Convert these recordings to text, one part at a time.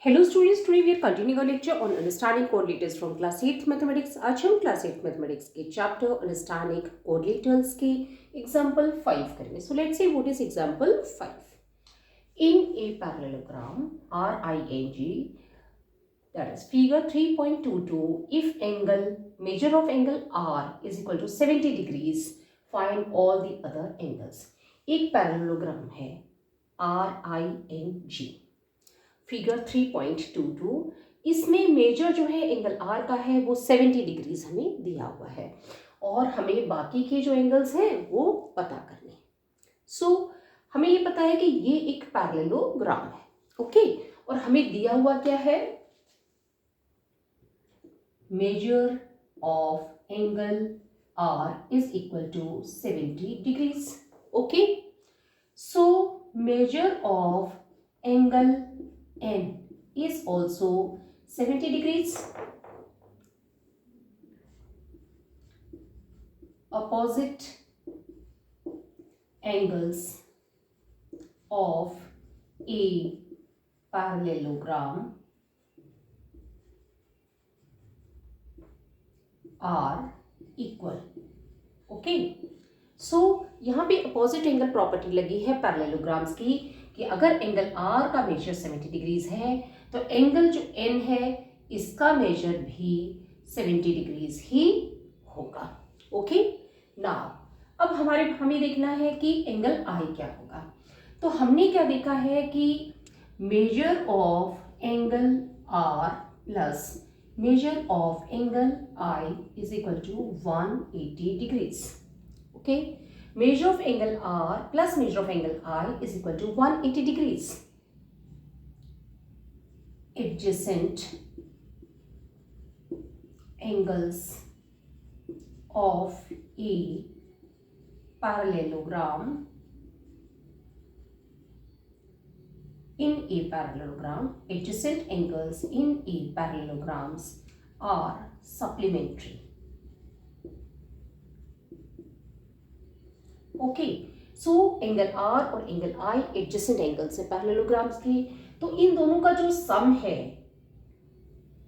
Hello students, today we are continuing our lecture on understanding coordinators from class 8th mathematics. आज हम class 8th mathematics के chapter understanding coordinators के example 5 करेंगे. So let's see what is example 5. In a parallelogram RING, that is figure 3.22, if angle measure of angle R is equal to 70 degrees, find all the other angles. एक parallelogram है RING, figure 3.22, इसमें major जो है angle are का है वो 70 degrees हमें दिया हुआ है और हमें बाकी के जो एंगल्स हैं वो पता करने. सो हमें ये पता है कि ये एक पैरेललोग्राम है, ओके. और हमें दिया हुआ क्या है, measure of angle R is equal to 70 degrees, okay. So measure of angle N is also 70 degrees. Opposite angles of a parallelogram are equal. Okay. So यहाँ पे opposite angle property लगी है पैरेललोग्राम्स की कि अगर एंगल R का major 70 degrees है तो एंगल जो N है इसका मेजर भी 70 डिग्रीज ही होगा, ओके. नाउ अब हमें देखना है कि एंगल I क्या होगा. तो हमने क्या देखा है कि measure of angle R plus measure of angle I is equal to 180 degrees, okay. Measure of angle R plus measure of angle I is equal to 180 degrees. Adjacent angles of a parallelogram adjacent angles in a parallelograms are supplementary. Okay. So angle R और angle I adjacent angles है parallelograms की, तो इन दोनों का जो सम है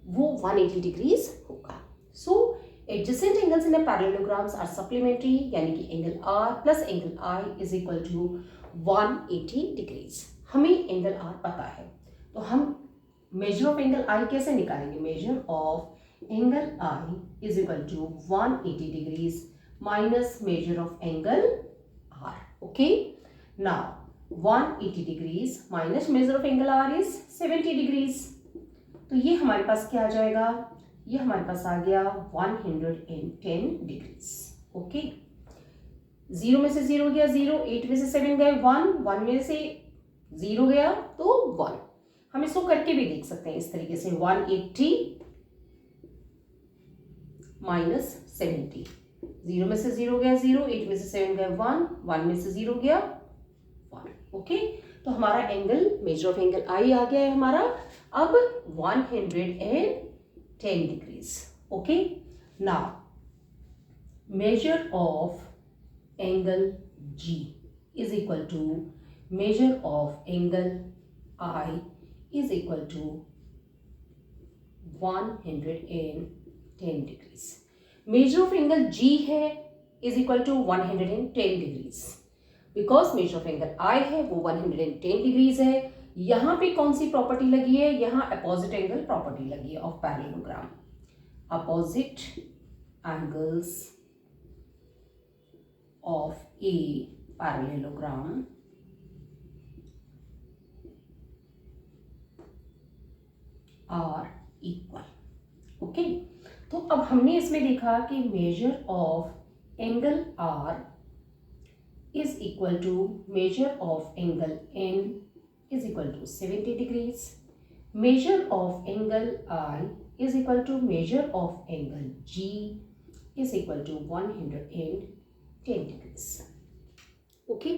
वो 180 degrees होगा. So adjacent angles in parallelograms are supplementary, यानी कि angle R plus angle I is equal to 180 degrees. हमें एंगल आर पता है तो हम मेजर ऑफ एंगल आई कैसे निकालेंगे. Measure of angle I is equal to 180 degrees minus measure of angle R, okay. Now 180 degrees minus measure of angle R is 70 degrees. तो ये हमारे पास क्या आ जाएगा, ये हमारे पास आ गया 110 डिग्रीज, ओके. 0 में से 0 गया 0, 8 में से 7 गए 1, 1 में से 0 गया तो 1. हम इसको करके भी देख सकते हैं इस तरीके से, 180 माइनस 70, 0 में से 0 गया 0, 8 में से 7 गया 1, 1 में से 0 गया 1, ओके. तो हमारा angle measure of angle I आ गया है हमारा अब 110 degrees, okay. Now measure of angle G is equal to measure of angle I is equal to 110 degrees. Measure of angle G है is equal to 110 degrees, because measure of angle I है वो 110 degrees है. यहाँ पे कौन सी property लगी है, यहाँ अपोजिट एंगल प्रॉपर्टी लगी है of parallelogram. Opposite angles of a parallelogram are equal, okay. तो अब हमने इसमें देखा कि measure of angle R is equal to measure of angle N is equal to 70 degrees. Measure of angle I is equal to measure of angle G is equal to 110 degrees, okay.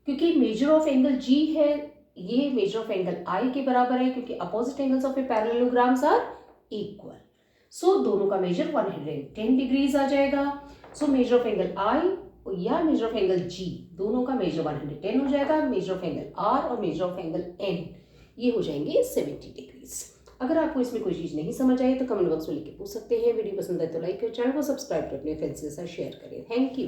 क्योंकि measure of angle G है, ये major of angle I के बराबर है क्योंकि opposite angles of a parallelograms are equal. So दोनों का measure 110 degrees आ जाएगा. So measure of angle I या मेजर ऑफ एंगल G दोनों का मेजर 110 हो जाएगा. मेजर ऑफ एंगल R और मेजर ऑफ एंगल N ये हो जाएंगे 70 डिग्री. डिग्रीज। अगर आपको इसमें कोई चीज़ नहीं समझ आई तो कमेंट बॉक्स में लिख के पूछ सकते हैं। वीडियो पसंद आए तो लाइक करें, चैनल को सब्सक्राइब करें, अपने फ्रेंड्स के साथ शेयर करें। Thank you.